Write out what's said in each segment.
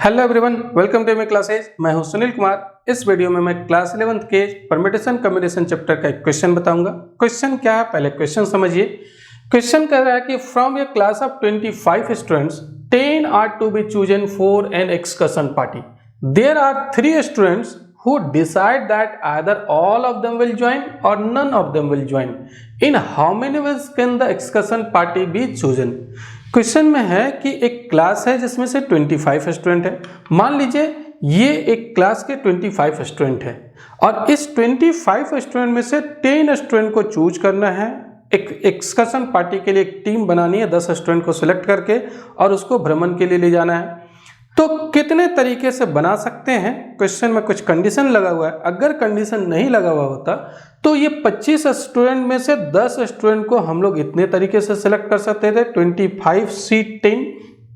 Hello everyone, welcome to my classes. मैं हूं सुनील कुमार। इस वीडियो में मैं क्लास 11th के परम्यूटेशन कम्बिनेशन चैप्टर का एक क्वेश्चन बताऊंगा। क्वेश्चन क्या है, पहले क्वेश्चन समझिए। क्वेश्चन कह रहा है कि from a class of 25 students 10 are to be chosen for an excursion party. There are 3 students who decide that either all of them will join or none of them will join. In how many ways can the excursion party be chosen? Question में है कि एक class है जिसमें से 25 student है। मान लीजिए ये एक क्लास के 25 स्टूडेंट है और इस 25 स्टूडेंट में से 10 स्टूडेंट को चूज करना है। एक एक्सकर्शन पार्टी के लिए एक टीम बनानी है, 10 स्टूडेंट को सिलेक्ट करके और उसको भ्रमण के लिए ले जाना है। तो कितने तरीके से बना सकते हैं? क्वेश्चन में कुछ कंडीशन लगा हुआ है। अगर कंडीशन नहीं लगा हुआ होता तो ये 25 स्टूडेंट में से 10 स्टूडेंट को हम लोग इतने तरीके से सिलेक्ट कर सकते थे, 25C10,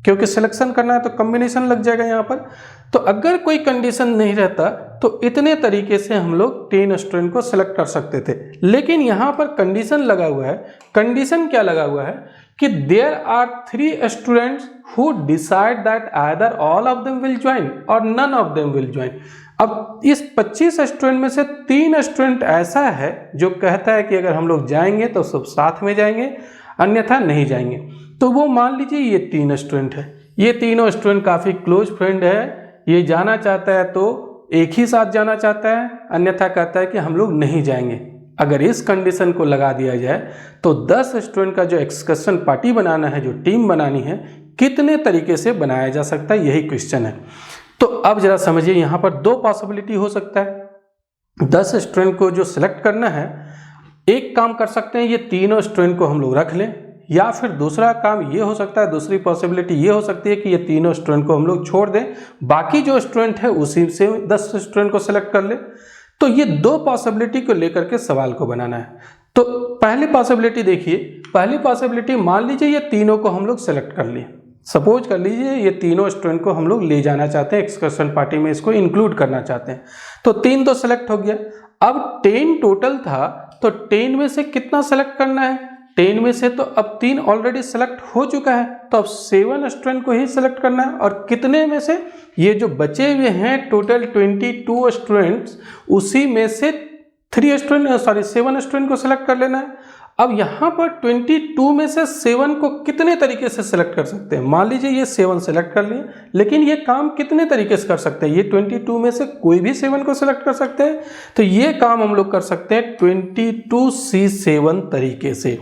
क्योंकि सिलेक्शन करना है तो कॉम्बिनेशन लग जाएगा यहाँ पर। तो अगर कोई कंडीशन नहीं रहता तो इतने तरीके से हम लोग 10 स्टूडेंट को सिलेक्ट कर सकते थे, लेकिन यहाँ पर कंडीशन लगा हुआ है। कंडीशन क्या लगा हुआ है कि there are 3 students who decide that either all of them will join or none of them will join। अब इस 25 स्टूडेंट में से 3 स्टूडेंट ऐसा है जो कहता है कि अगर हम लोग जाएंगे तो सब साथ में जाएंगे, अन्यथा नहीं जाएंगे। तो वो मान लीजिए ये 3 स्टूडेंट है, ये तीनों स्टूडेंट काफ़ी क्लोज फ्रेंड है। ये जाना चाहता है तो एक ही साथ जाना चाहता है, अन्यथा कहता है कि हम लोग नहीं जाएंगे। अगर इस कंडीशन को लगा दिया जाए तो 10 स्टूडेंट का जो एक्सकर्शन पार्टी बनाना है, जो टीम बनानी है, कितने तरीके से बनाया जा सकता है, यही क्वेश्चन है। तो अब जरा समझिए, यहाँ पर 2 पॉसिबिलिटी हो सकता है। 10 स्टूडेंट को जो सिलेक्ट करना है, एक काम कर सकते हैं, ये तीनों स्टूडेंट को हम लोग रख लें, या फिर दूसरा काम ये हो सकता है, दूसरी पॉसिबिलिटी ये हो सकती है कि ये तीनों स्टूडेंट को हम लोग छोड़ दें, बाकी जो स्टूडेंट है उसी से 10 स्टूडेंट को सिलेक्ट कर ले। तो ये 2 पॉसिबिलिटी को लेकर के सवाल को बनाना है। तो पहली पॉसिबिलिटी देखिए, पहली पॉसिबिलिटी मान लीजिए ये तीनों को हम लोग सेलेक्ट कर लिए। सपोज कर लीजिए ये तीनों स्टूडेंट को हम लोग ले जाना चाहते हैं, एक्सकर्शन पार्टी में इसको इंक्लूड करना चाहते हैं। तो 3 तो सेलेक्ट हो गया। अब 10 टोटल था तो 10 में से कितना सेलेक्ट करना है? 10 में से तो अब 3 ऑलरेडी सेलेक्ट हो चुका है, तो अब 7 स्टूडेंट को ही सेलेक्ट करना है। और कितने में से? ये जो बचे हुए हैं टोटल 22 स्टूडेंट्स, उसी में से 7 स्टूडेंट को सिलेक्ट कर लेना है। अब यहाँ पर 22 में से 7 को कितने तरीके से सिलेक्ट कर सकते हैं? मान लीजिए ये 7 सेलेक्ट कर लिए, लेकिन ये काम कितने तरीके से कर सकते हैं? ये 22 में से कोई भी 7 को सिलेक्ट कर सकते हैं। तो ये काम हम लोग कर सकते हैं 22C7 तरीके से।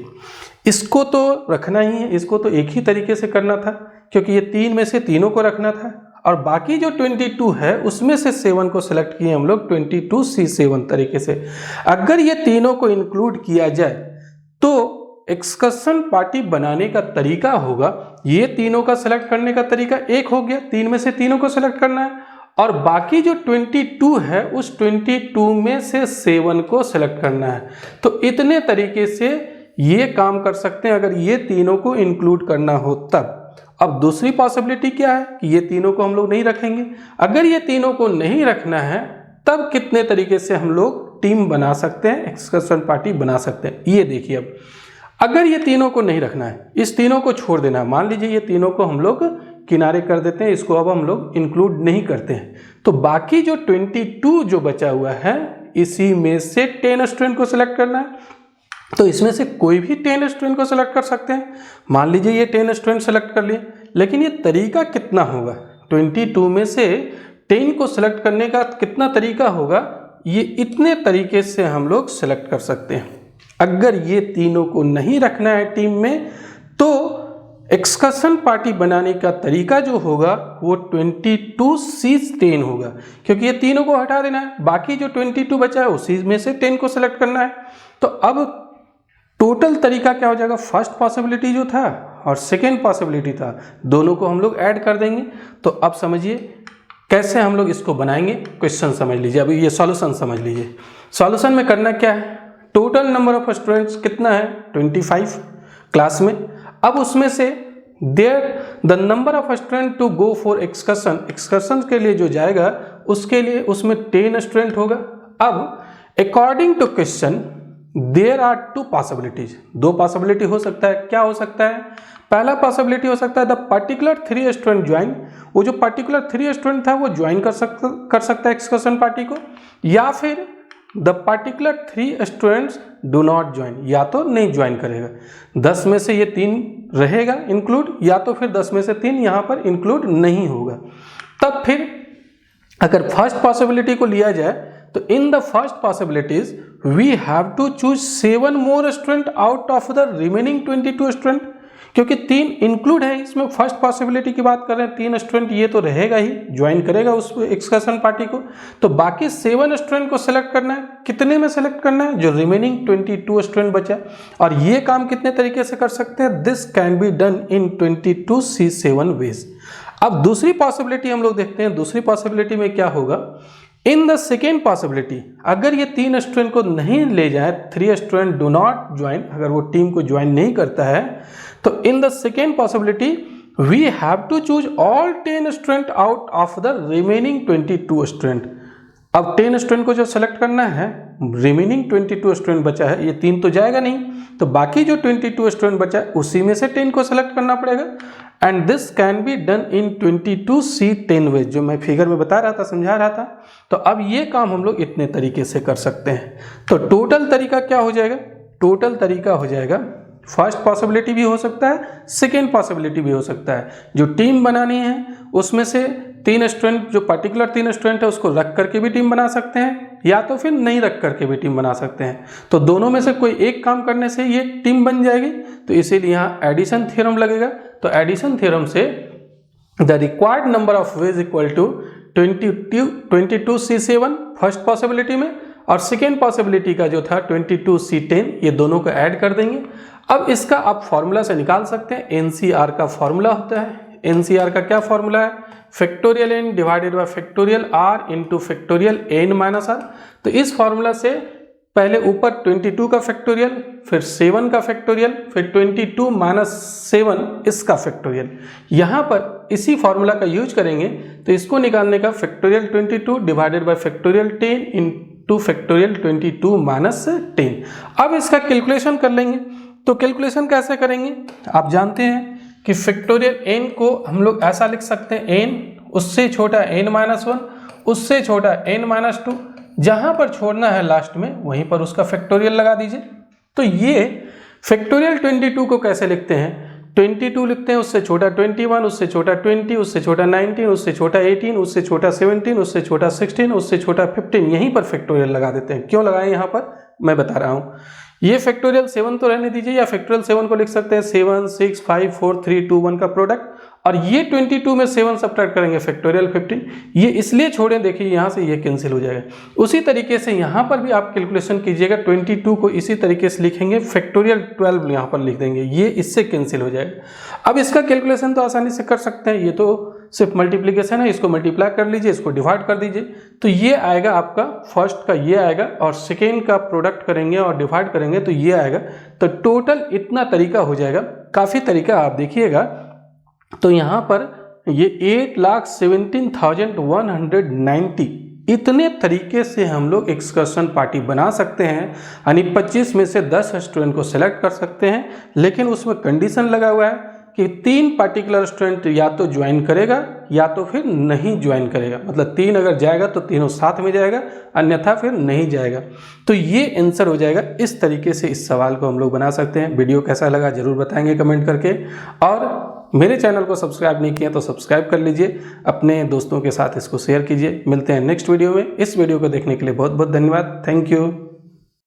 इसको तो रखना ही है, इसको तो एक ही तरीके से करना था, क्योंकि ये 3 में से तीनों को रखना था, और बाकी जो 22 है उसमें से 7 को सिलेक्ट किए हम लोग 22C7 तरीके से। अगर ये तीनों को इंक्लूड किया जाए तो एक्सकर्शन पार्टी बनाने का तरीका होगा, ये तीनों का सिलेक्ट करने का तरीका एक हो गया, 3 में से तीनों को सिलेक्ट करना है, और बाकी जो 22 है उस 22 में से 7 को सिलेक्ट करना है। तो इतने तरीके से ये काम कर सकते हैं अगर ये तीनों को इंक्लूड करना हो तब। अब दूसरी पॉसिबिलिटी क्या है कि ये तीनों को हम लोग नहीं रखेंगे। अगर ये तीनों को नहीं रखना है तब कितने तरीके से हम लोग टीम बना सकते हैं, एक्सकर्शन पार्टी बना सकते हैं। ये देखिए, अब अगर ये तीनों को नहीं रखना है, इस तीनों को छोड़ देना है, मान लीजिए ये तीनों को हम लोग किनारे कर देते हैं, इसको अब हम लोग इंक्लूड नहीं करते हैं, तो बाकी जो 22 जो बचा हुआ है इसी में से 10 स्टूडेंट को सिलेक्ट करना है। तो इसमें से कोई भी 10 स्टूडेंट को सिलेक्ट कर सकते हैं। मान लीजिए ये 10 स्टूडेंट सेलेक्ट कर लिए, लेकिन ये तरीका कितना होगा? 22 में से 10 को सिलेक्ट करने का कितना तरीका होगा? ये इतने तरीके से हम लोग सिलेक्ट कर सकते हैं। अगर ये तीनों को नहीं रखना है टीम में तो एक्सकर्शन पार्टी बनाने का तरीका जो होगा वो 22C10 होगा, क्योंकि ये तीनों को हटा देना है, बाकी जो 22 बचा है उसी में से 10 को सिलेक्ट करना है। तो अब टोटल तरीका क्या हो जाएगा? फर्स्ट पॉसिबिलिटी जो था और सेकेंड पॉसिबिलिटी था, दोनों को हम लोग ऐड कर देंगे। तो अब समझिए कैसे हम लोग इसको बनाएंगे। क्वेश्चन समझ लीजिए, अभी ये सॉल्यूशन समझ लीजिए। सॉल्यूशन में करना क्या है? टोटल नंबर ऑफ स्टूडेंट्स कितना है? 25 क्लास में। अब उसमें से the number of student to go for excursion, excursion के लिए जो जाएगा उसके लिए उसमें 10 स्टूडेंट होगा। अब according to question there are 2 possibilities, 2 possibility हो सकता है। क्या हो सकता है? पहला पॉसिबिलिटी हो सकता है द पर्टिकुलर 3 स्टूडेंट ज्वाइन, वो जो पर्टिकुलर 3 स्टूडेंट था वो ज्वाइन कर सकता है एक्सकर्शन पार्टी को, या फिर the particular 3 students do not join, या तो नहीं ज्वाइन करेगा। 10 में से ये 3 रहेगा इंक्लूड, या तो फिर 10 में से 3 यहाँ पर इंक्लूड नहीं होगा। तब फिर अगर फर्स्ट पॉसिबिलिटी को लिया जाए तो in the first possibilities we have to choose 7 more student out of the remaining 22 student, क्योंकि 3 इंक्लूड है इसमें। फर्स्ट पॉसिबिलिटी की बात कर रहे हैं, 3 स्टूडेंट ये तो रहेगा ही, ज्वाइन करेगा उस एक्सकर्शन पार्टी को, तो बाकी 7 स्टूडेंट को सिलेक्ट करना है। कितने में सिलेक्ट करना है? जो रिमेनिंग 22 स्टूडेंट बचा। और ये काम कितने तरीके से कर सकते हैं? This can be done in 22C7 ways. अब दूसरी पॉसिबिलिटी हम लोग देखते हैं। दूसरी पॉसिबिलिटी में क्या होगा? इन द सेकेंड पॉसिबिलिटी, अगर ये 3 स्टूडेंट को नहीं ले जाए, 3 स्टूडेंट डू नॉट ज्वाइन, अगर वो टीम को ज्वाइन नहीं करता है, तो in the second possibility we have to choose all 10 student out of the remaining 22 student. अब 10 स्टूडेंट को जो सेलेक्ट करना है, रिमेनिंग 22 स्टूडेंट बचा है, ये 3 तो जाएगा नहीं, तो बाकी जो 22 स्टूडेंट बचा है उसी में से 10 को सेलेक्ट करना पड़ेगा। And this can be done in 22C10 ways, जो मैं फिगर में बता रहा था, समझा रहा था। तो अब ये काम हम लोग इतने तरीके से कर सकते हैं। तो टोटल तरीका क्या हो जाएगा? टोटल तरीका हो जाएगा, फर्स्ट पॉसिबिलिटी भी हो सकता है, सेकेंड पॉसिबिलिटी भी हो सकता है। जो टीम बनानी है उसमें से 3 स्टूडेंट, जो पर्टिकुलर 3 स्टूडेंट है उसको रख करके भी टीम बना सकते हैं, या तो फिर नहीं रख करके भी टीम बना सकते हैं। तो दोनों में से कोई एक काम करने से ये टीम बन जाएगी। तो इसीलिए यहाँ एडिशन थ्योरम लगेगा। तो एडिशन थ्योरम से the required number of ways equal to 22C7 first possibility में, और सेकेंड पॉसिबिलिटी का जो था 22C10, ये दोनों को ऐड कर देंगे। अब इसका आप फॉर्मूला से निकाल सकते हैं। NCR का फॉर्मूला होता है। NCR का क्या फॉर्मूला है? Factorial n divided by factorial r into factorial n minus r। तो इस फॉर्मूला से पहले ऊपर 22 का फैक्टोरियल, फिर 7 का फैक्टोरियल, फिर 22 माइनस 7 इसका फैक्टोरियल। यहाँ पर इसी फॉर्मूला का यूज करेंगे। तो इसको निकालने का factorial 22 divided by factorial 10 into factorial 22 minus 10। अब इसका कैलकुलेशन कर लेंगे। तो कैलकुलेशन कैसे करेंगे? आप जानते हैं कि फैक्टोरियल n को हम लोग ऐसा लिख सकते हैं, n उससे छोटा n-1, उससे छोटा n-2, जहां पर छोड़ना है लास्ट में वहीं पर उसका फैक्टोरियल लगा दीजिए। तो ये फैक्टोरियल 22 को कैसे लिखते हैं? 22 लिखते हैं, उससे छोटा 21, उससे छोटा 20, उससे छोटा 19, उससे छोटा 18, उससे छोटा 17, उससे छोटा 16, उससे छोटा 15, यहीं पर फैक्टोरियल लगा देते हैं। क्यों लगाए यहाँ पर मैं बता रहा हूँ। ये फैक्टोरियल 7 तो रहने दीजिए, या फैक्टोरियल 7 को लिख सकते हैं 7 6 5 4 3 2 1 का प्रोडक्ट, और ये 22 में 7 सब्ट्रैक्ट करेंगे फैक्टोरियल 15। ये इसलिए छोड़ें, देखिए यहाँ से ये कैंसिल हो जाएगा। उसी तरीके से यहाँ पर भी आप कैलकुलेशन कीजिएगा। 22 को इसी तरीके से लिखेंगे, फैक्टोरियल 12 यहाँ पर लिख देंगे, ये इससे कैंसिल हो जाएगा। अब इसका कैलकुलेशन तो आसानी से कर सकते हैं, ये तो सिर्फ मल्टीप्लीकेशन है। इसको मल्टीप्लाई कर लीजिए, इसको डिवाइड कर दीजिए, तो ये आएगा आपका फर्स्ट का, ये आएगा, और सेकेंड का प्रोडक्ट करेंगे और डिवाइड करेंगे तो ये आएगा। तो टोटल इतना तरीका हो जाएगा। काफ़ी तरीका आप देखिएगा। तो यहाँ पर ये 8,17,190, इतने तरीके से हम लोग एक्सकर्शन पार्टी बना सकते हैं। यानी 25 में से 10 स्टूडेंट को सिलेक्ट कर सकते हैं, लेकिन उसमें कंडीशन लगा हुआ है कि 3 पर्टिकुलर स्टूडेंट या तो ज्वाइन करेगा या तो फिर नहीं ज्वाइन करेगा। मतलब 3 अगर जाएगा तो तीनों साथ में जाएगा, अन्यथा फिर नहीं जाएगा। तो ये आंसर हो जाएगा। इस तरीके से इस सवाल को हम लोग बना सकते हैं। वीडियो कैसा लगा जरूर बताएंगे कमेंट करके, और मेरे चैनल को सब्सक्राइब नहीं किया तो सब्सक्राइब कर लीजिए, अपने दोस्तों के साथ इसको शेयर कीजिए। मिलते हैं नेक्स्ट वीडियो में। इस वीडियो को देखने के लिए बहुत बहुत धन्यवाद। Thank you.